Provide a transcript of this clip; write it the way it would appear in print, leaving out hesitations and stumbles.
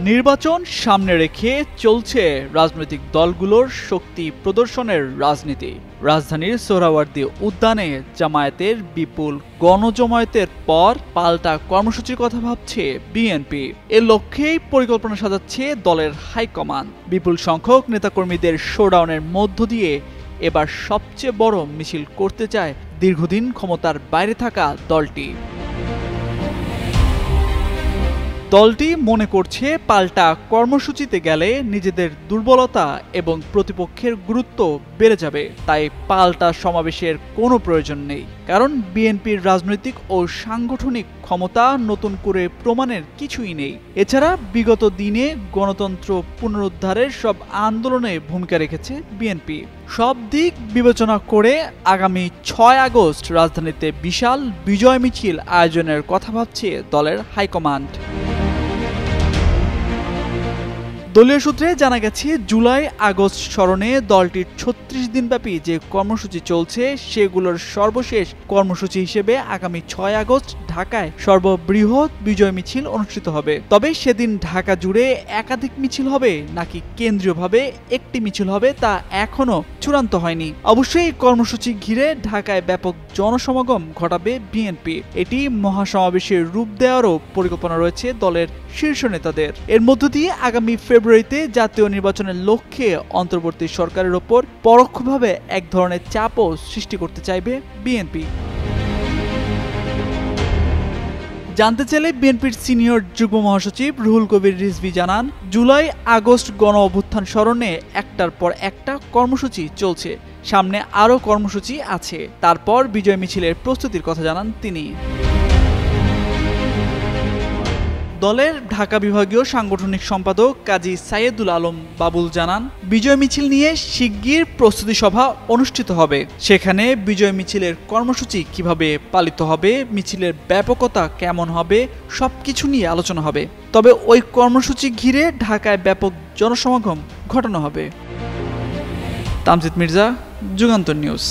নির্বাচন সামনে রেখে চলছে রাজনৈতিক দলগুলোর শক্তি প্রদর্শনের রাজনীতি। রাজধানীর সোহরাওয়ার্দী উদ্যানে জামায়াতের বিপুল গণজমায়েতের পর পাল্টা কর্মসূচির কথা ভাবছে বিএনপি। এ লক্ষ্যেই পরিকল্পনা সাজাচ্ছে দলের হাইকমান্ড। বিপুল সংখ্যক নেতাকর্মীদের শোডাউনের মধ্য দিয়ে এবার সবচেয়ে বড় মিছিল করতে চায় দীর্ঘদিন ক্ষমতার বাইরে থাকা দলটি। দলটি মনে করছে পাল্টা কর্মসূচিতে গেলে নিজেদের দুর্বলতা এবং প্রতিপক্ষের গুরুত্ব বেড়ে যাবে, তাই পাল্টা সমাবেশের কোনো প্রয়োজন নেই। কারণ বিএনপির রাজনৈতিক ও সাংগঠনিক ক্ষমতা নতুন করে প্রমাণের কিছুই নেই। এছাড়া বিগত দিনে গণতন্ত্র পুনরুদ্ধারের সব আন্দোলনে ভূমিকা রেখেছে বিএনপি। সব দিক বিবেচনা করে আগামী 6 আগস্ট রাজধানীতে বিশাল বিজয় মিছিল আয়োজনের কথা ভাবছে দলের হাইকমান্ড। দলীয় সূত্রে জানা গেছে, জুলাই আগস্ট স্মরণে দলটির 36 দিনব্যাপী যে কর্মসূচি চলছে সেগুলোর সর্বশেষ কর্মসূচি হিসেবে আগামী 6 আগস্ট ঢাকায় সর্ববৃহৎ বিজয় মিছিল অনুষ্ঠিত হবে। তবে সেদিন ঢাকা জুড়ে একাধিক মিছিল হবে নাকি কেন্দ্রীয়ভাবে একটি মিছিল হবে তা এখনো চূড়ান্ত হয়নি। অবশ্যই এই কর্মসূচি ঘিরে ঢাকায় ব্যাপক জনসমাগম ঘটাবে বিএনপি। এটি মহাসমাবেশের রূপ দেওয়ারও পরিকল্পনা রয়েছে দলের শীর্ষ নেতাদের। এর মধ্য দিয়ে আগামী ফেব্রুয়ারিতে জাতীয় নির্বাচনের লক্ষ্যে অন্তর্বর্তী সরকারের ওপর পরোক্ষভাবে এক ধরনের চাপও সৃষ্টি করতে চাইবে বিএনপি। জানতে চাইলে বিএনপির সিনিয়র যুগ্ম মহাসচিব রুহুল কবির রিজভী জানান, জুলাই আগস্ট গণ অভ্যুত্থান স্মরণে একটার পর একটা কর্মসূচি চলছে, সামনে আরও কর্মসূচি আছে। তারপর বিজয় মিছিলের প্রস্তুতির কথা জানান তিনি। দলের ঢাকা বিভাগীয় সাংগঠনিক সম্পাদক কাজী সাইয়েদুল আলম বাবুল জানান, বিজয় মিছিল নিয়ে শিগগির প্রস্তুতি সভা অনুষ্ঠিত হবে। সেখানে বিজয় মিছিলের কর্মসূচি কিভাবে পালিত হবে, মিছিলের ব্যাপকতা কেমন হবে, সবকিছু নিয়ে আলোচনা হবে। তবে ওই কর্মসূচি ঘিরে ঢাকায় ব্যাপক জনসমাগম ঘটানো হবে। তামজিদ মির্জা, যুগান্তর নিউজ।